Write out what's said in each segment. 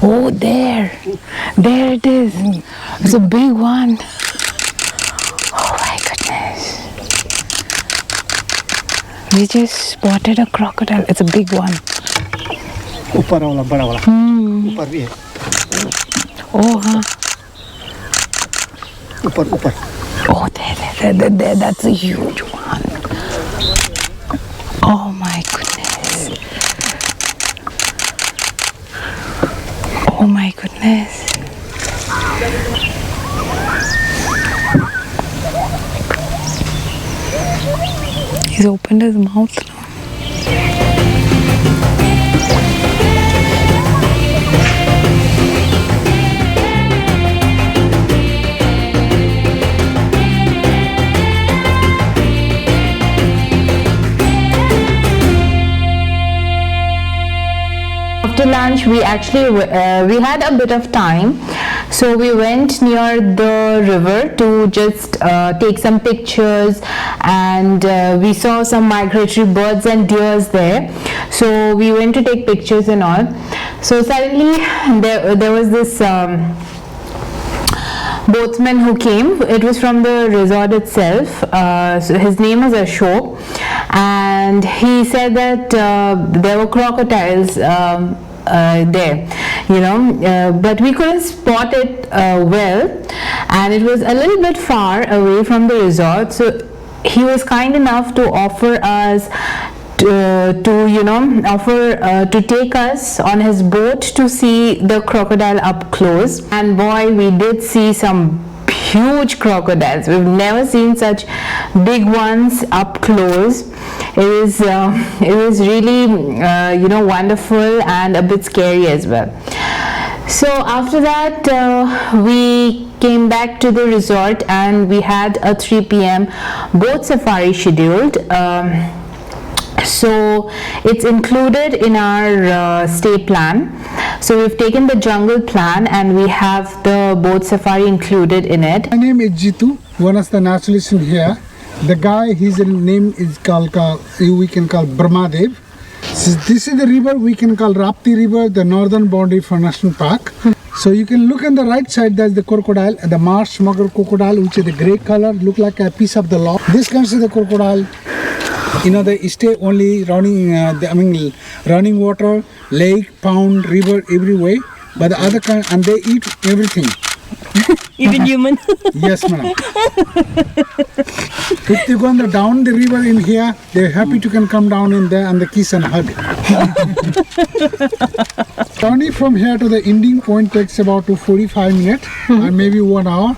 Oh, there it is. It's a big one. Oh my goodness. We just spotted a crocodile. It's a big one. Oh, huh. Oh, there. That's a huge one. Oh my goodness. Oh my goodness. He's opened his mouth now. After lunch, we actually we had a bit of time, so we went near the river to just take some pictures, and we saw some migratory birds and deers there. So we went to take pictures and all. So suddenly there was this boatsman who came. It was from the resort itself. So his name was Ashok, and he said that there were crocodiles there, but we couldn't spot it well, and it was a little bit far away from the resort. So he was kind enough to offer us to take us on his boat to see the crocodile up close. And boy, we did see some huge crocodiles. We've never seen such big ones up close. It was really wonderful and a bit scary as well. So after that we came back to the resort, and we had a 3 p.m. boat safari scheduled. So it's included in our stay plan. So we've taken the jungle plan, and we have the boat safari included in it. My name is Jitu, one of the naturalists in here. The guy, his name is called we can call Brahmadev. So this is the river we can call Rapti River, the northern boundary for National Park. So you can look on the right side, there's the crocodile, the marsh mugger crocodile, which is the grey color, look like a piece of the log. This comes to the crocodile. They stay only running water, lake, pond, river, everywhere. But the other kind, and they eat everything. Even human? Yes, madam. If you go down the river in here, they're happy to can come down in there and the kiss and hug. Journey from here to the ending point takes about 45 minutes or maybe 1 hour.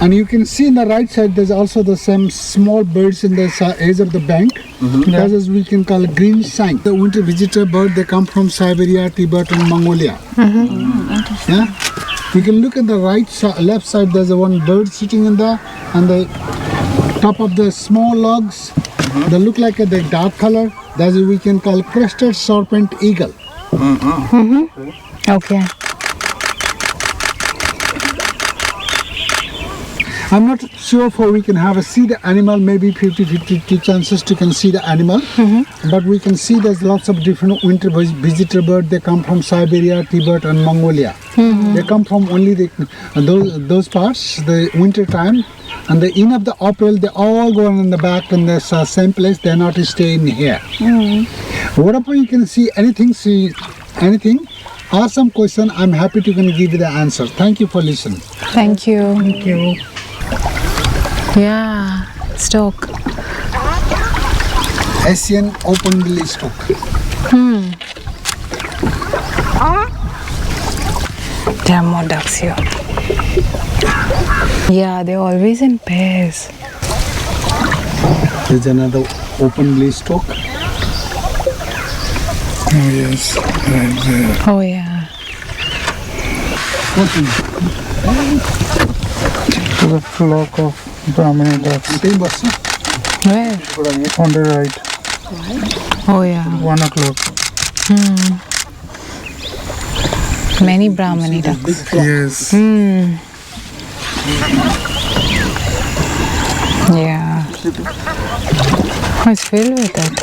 And you can see in the right side there's also the same small birds in the edge of the bank. That is we can call green sign. The winter visitor bird, they come from Siberia, Tibet and Mongolia. Yeah? You can look at the left side, there's a one bird sitting in there, and the top of the small logs, they look like the dark color. That's what we can call crested serpent eagle. Okay. I'm not sure for we can have see the animal, maybe 50-50 chances to can see the animal. But we can see there's lots of different winter visitor birds. They come from Siberia, Tibet and Mongolia. They come from only those parts, the winter time. And the end of the April, they all go in the back in the same place. They're not staying here. Whatever you can see anything, ask some question. I'm happy to give you the answer. Thank you for listening. Thank you. Thank you. Yeah, stork. Asian Open-bill Stork. There are more ducks here. Yeah, they're always in pairs. There's another Open-bill Stork. Oh yes, right there. Oh yeah. There's a flock of Brahami ducks. Where? On the right. Oh yeah. 1 o'clock. Many Brahmani ducks. Yes. Yeah. Oh, it's filled with it.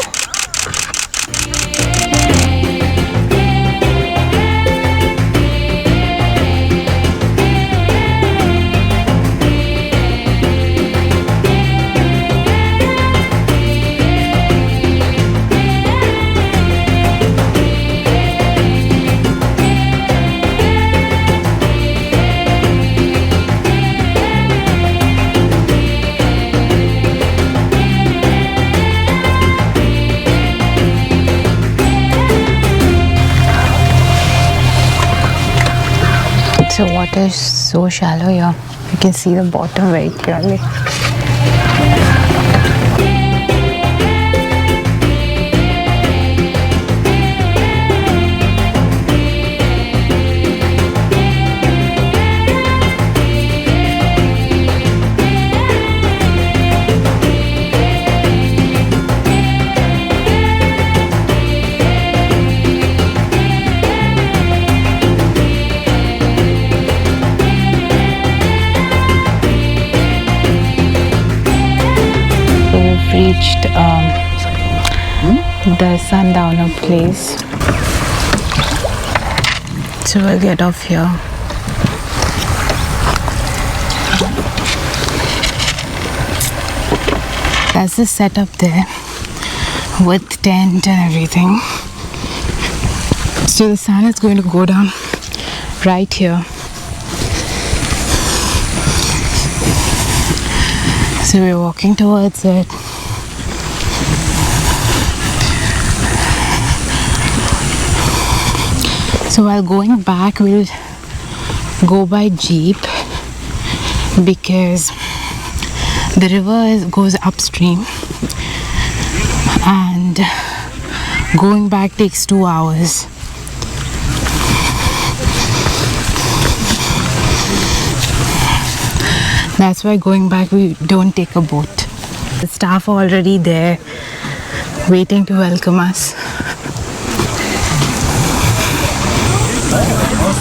So water is so shallow here. You can see the bottom very clearly. Reached the Sundowner place, so we'll get off here. That's the setup there with tent and everything. So the sun is going to go down right here. So we're walking towards it. So while going back, we'll go by jeep because the river goes upstream and going back takes 2 hours. That's why going back we don't take a boat. The staff are already there waiting to welcome us.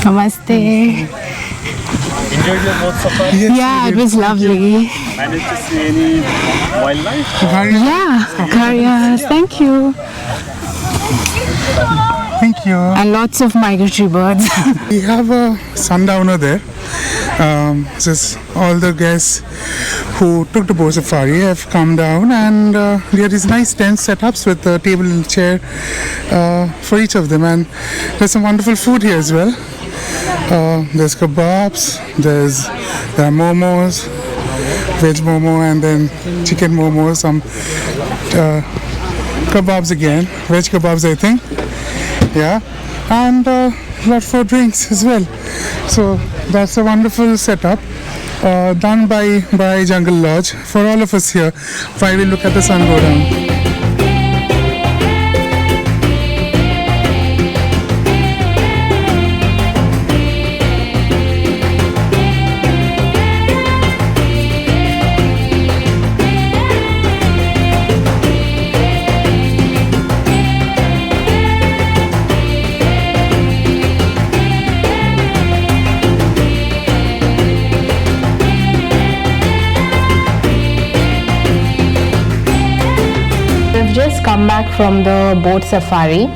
Namaste. Enjoyed your boat safari? Yeah, it was lovely. Managed to see any wildlife? Yeah, Gharial, thank you. Thank you. And lots of migratory birds. We have a sundowner there. Just all the guests who took the boat safari have come down, and there is nice tent setups with a table and chair for each of them, and there's some wonderful food here as well. There's kebabs, there are momos, veg momo, and then chicken momo, some kebabs again, veg kebabs I think, yeah, and lot for drinks as well. So that's a wonderful setup done by Barahi Jungle Lodge for all of us here while we look at the sun go down. Just come back from the boat safari,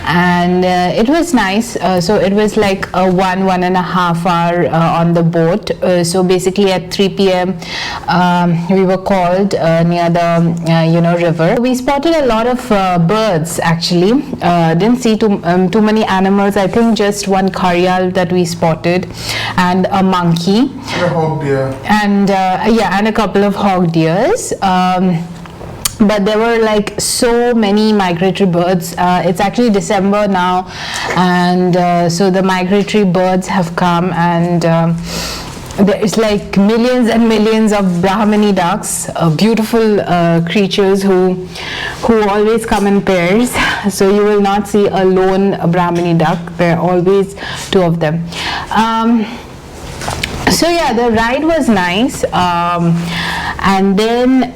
and it was nice. So it was like a 1.5 hour on the boat. So basically at 3 p.m. We were called near the river. We spotted a lot of birds actually. Didn't see too many animals. I think just one Gharial that we spotted, and a monkey, The hog deer. and and a couple of hog deers. But there were like so many migratory birds. It's actually December now, and so the migratory birds have come, and there's like millions and millions of Brahami ducks, beautiful creatures who always come in pairs. So you will not see a lone Brahami duck. There are always two of them. So yeah, the ride was nice, and then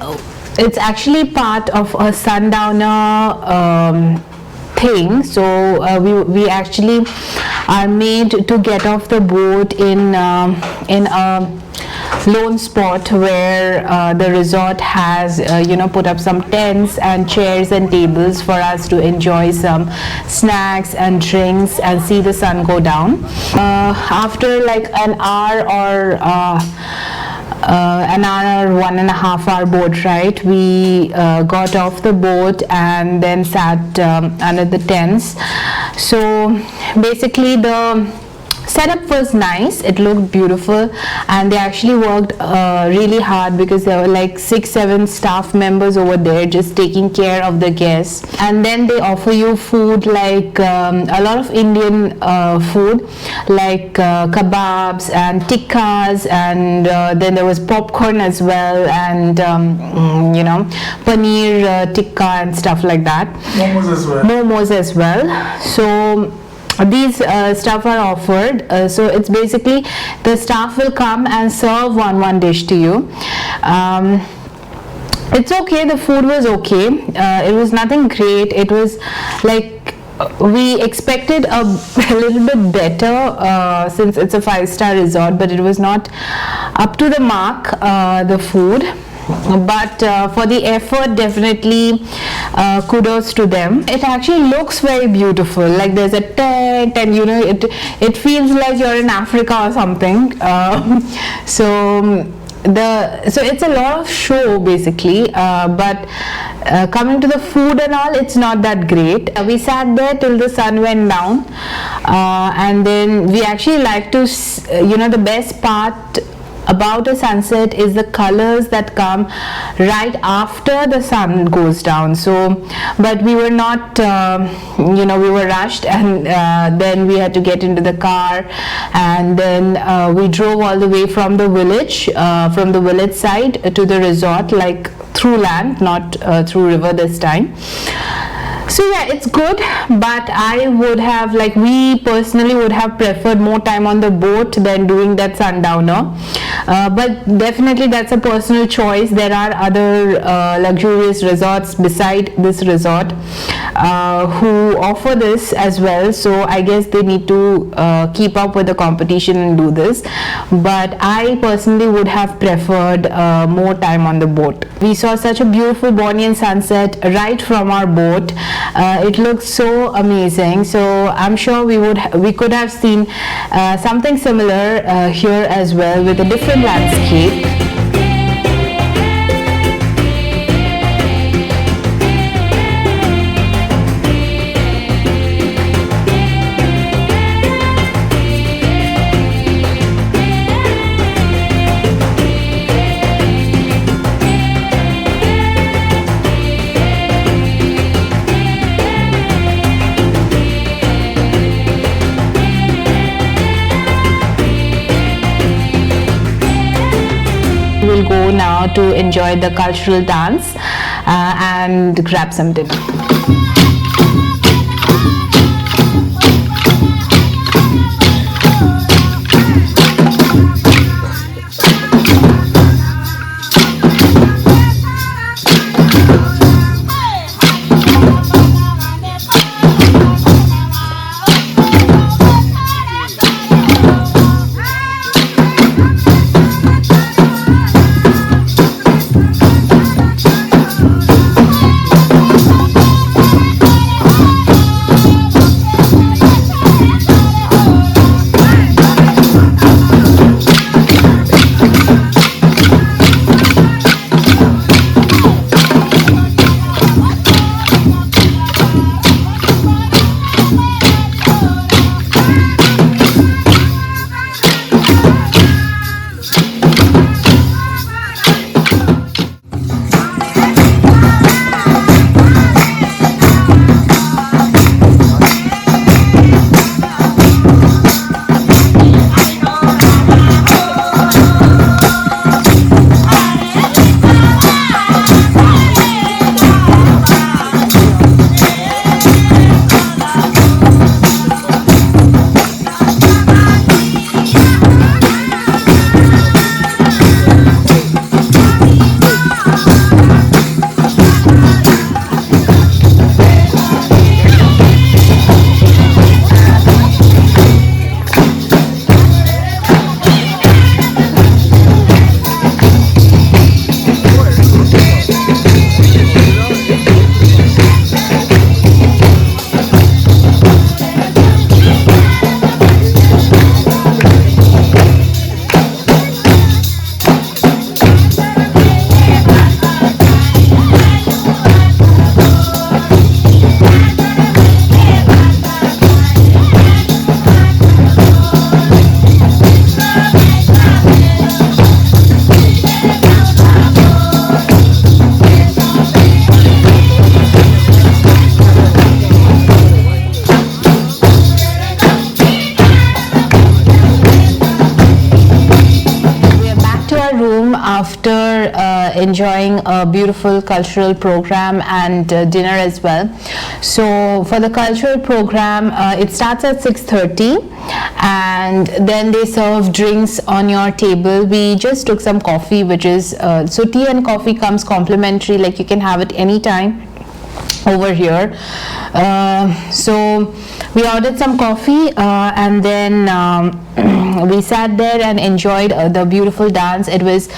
it's actually part of a Sundowner thing. So we actually are made to get off the boat in a lone spot where the resort has put up some tents and chairs and tables for us to enjoy some snacks and drinks and see the sun go down. After like an hour or 1.5 hour boat ride, we got off the boat and then sat under the tents. So basically the Setup was nice, it looked beautiful, and they actually worked really hard because there were like 6-7 staff members over there just taking care of the guests. And then they offer you food like a lot of Indian food like kebabs and tikkas, and then there was popcorn as well, and you know, paneer tikka and stuff like that. Momos as well. So these stuff are offered, so it's basically the staff will come and serve one dish to you. It's okay, the food was okay, it was nothing great, it was like we expected a little bit better since it's a 5-star resort, but it was not up to the mark, the food. But for the effort, definitely kudos to them. It actually looks very beautiful, like there's a tent, and you know, it feels like you're in Africa or something. So it's a lot of show basically, but coming to the food and all, it's not that great. We sat there till the sun went down, and then we actually like to, you know, the best part about a sunset is the colors that come right after the sun goes down. So, but we were not, you know, we were rushed, and then we had to get into the car, and then we drove all the way from the village side to the resort, like through land, not through river this time. So yeah, it's good, but I would have, like, we personally would have preferred more time on the boat than doing that Sundowner, but definitely that's a personal choice. There are other luxurious resorts beside this resort who offer this as well, so I guess they need to keep up with the competition and do this, but I personally would have preferred more time on the boat. We saw such a beautiful Bornean sunset right from our boat. It looked so amazing, so I'm sure we could have seen something similar here as well, with a different landscape. We'll go now to enjoy the cultural dance and grab some dinner. enjoying a beautiful cultural program and dinner as well. So for the cultural program, it starts at 6:30 and then they serve drinks on your table. We just took some coffee, which is so tea and coffee comes complimentary, like you can have it anytime over here. So we ordered some coffee and then we sat there and enjoyed the beautiful dance. It was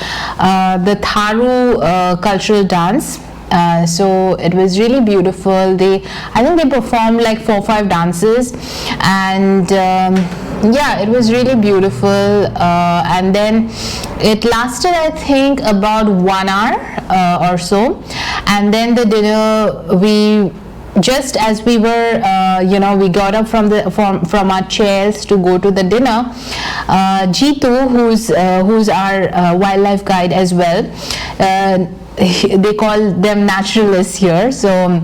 the Tharu cultural dance. So it was really beautiful. I think they performed like 4 or 5 dances, and yeah, it was really beautiful. And then it lasted, I think, about 1 hour or so. And then the dinner, we just as we were we got up from our chairs to go to the dinner, Jitu, who's our wildlife guide as well, they call them naturalists here, so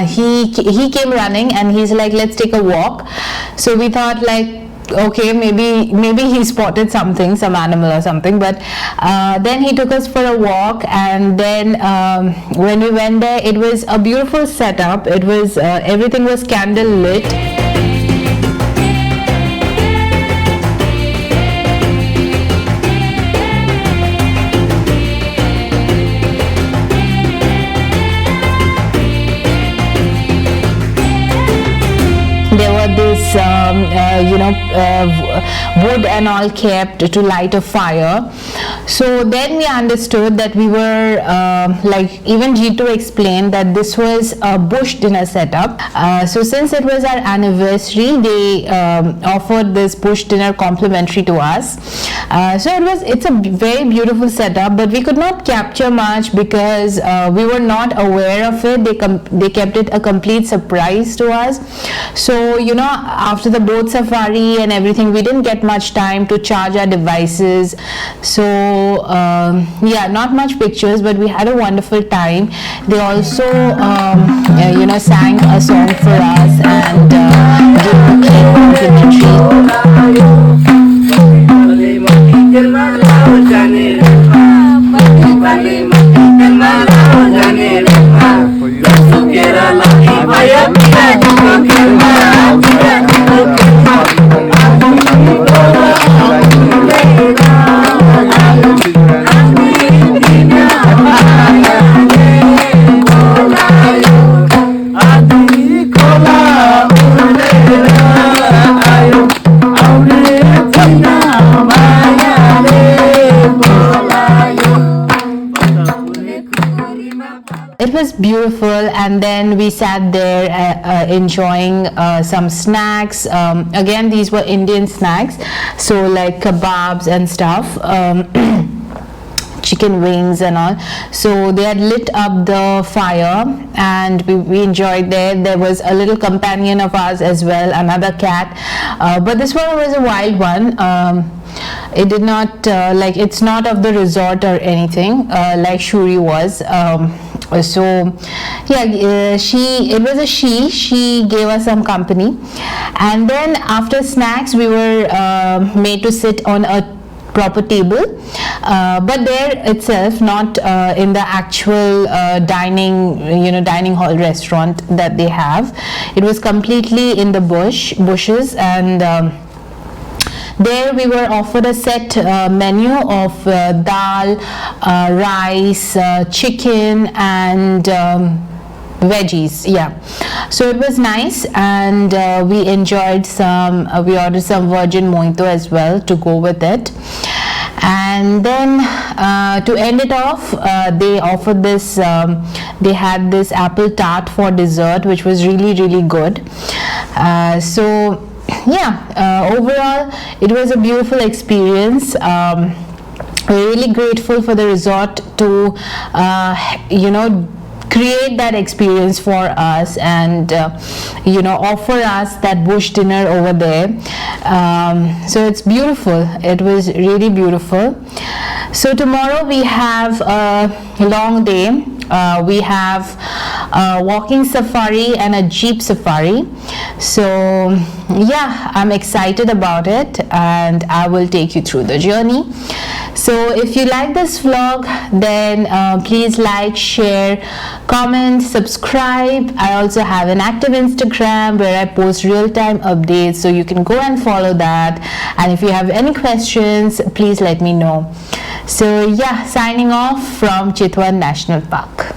he came running and he's like, let's take a walk. So we thought like, okay, maybe he spotted something, some animal or something, but then he took us for a walk. And then when we went there, it was a beautiful setup. It was everything was candle lit. There were this wood and all kept to light a fire. So then we understood that we were like, even Jitu explained that this was a bush dinner setup. So since it was our anniversary, they offered this bush dinner complimentary to us. So it's a very beautiful setup, but we could not capture much because we were not aware of it. They kept it a complete surprise to us. So after the boat safari and everything, we didn't get much time to charge our devices. So yeah, not much pictures, but we had a wonderful time. They also sang a song for us and gave It was beautiful, and then we sat there enjoying some snacks. Again, these were Indian snacks, so like kebabs and stuff. Chicken wings and all. So they had lit up the fire and we enjoyed there. There was a little companion of ours as well, another cat, but this one was a wild one. It did not it's not of the resort or anything like Shuri was. So yeah, it was a she gave us some company, and then after snacks we were made to sit on a proper table, but there itself, not in the actual dining hall restaurant that they have. It was completely in the bushes, and there we were offered a set menu of dal, rice, chicken and veggies. Yeah, so it was nice, and we enjoyed we ordered some virgin mojito as well to go with it. And then to end it off, they offered this they had this apple tart for dessert, which was really good. So yeah, overall it was a beautiful experience. We're really grateful for the resort to create that experience for us and offer us that bush dinner over there. So it's beautiful. It was really beautiful. So tomorrow we have a long day. We have a walking safari and a jeep safari. So yeah, I'm excited about it, and I will take you through the journey. So if you like this vlog, then please like, share, comment, subscribe. I also have an active Instagram where I post real-time updates, so you can go and follow that. And if you have any questions, please let me know. So yeah, signing off from Chitwan National Park.